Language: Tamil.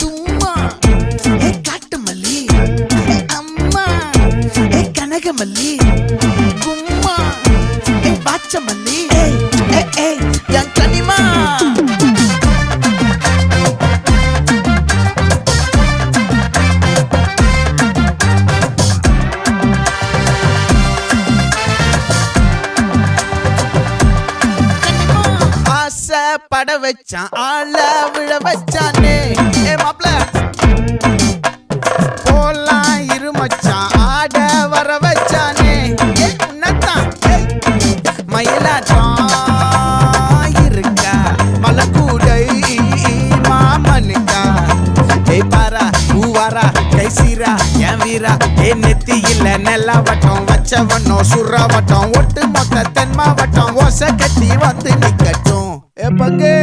தும்மா ஏ காட்டு மல்லி, அம்மா ஏ கனகமல்லி, கும்மா ஏ பாச்ச மல்லி, என் கனிமா. பட வச்சான் ஆள விழ வச்சானே மாப்ள போலாம் இருமச்சான் ஆட வர வச்சானே உன்னத்தான் மயிலாட்டம் இருக்கா மலக்கூடை மாமனுக்கா பாரா பூவாரா கைசீரா என் வீரா நெத்தி இல்ல நெல்லா வட்டம் வச்சவனும் சுறா வட்டம் ஒட்டு மொத்த தென் மாவட்டம் ஓசை கட்டி வந்து நிக்கட்டும் பங்கே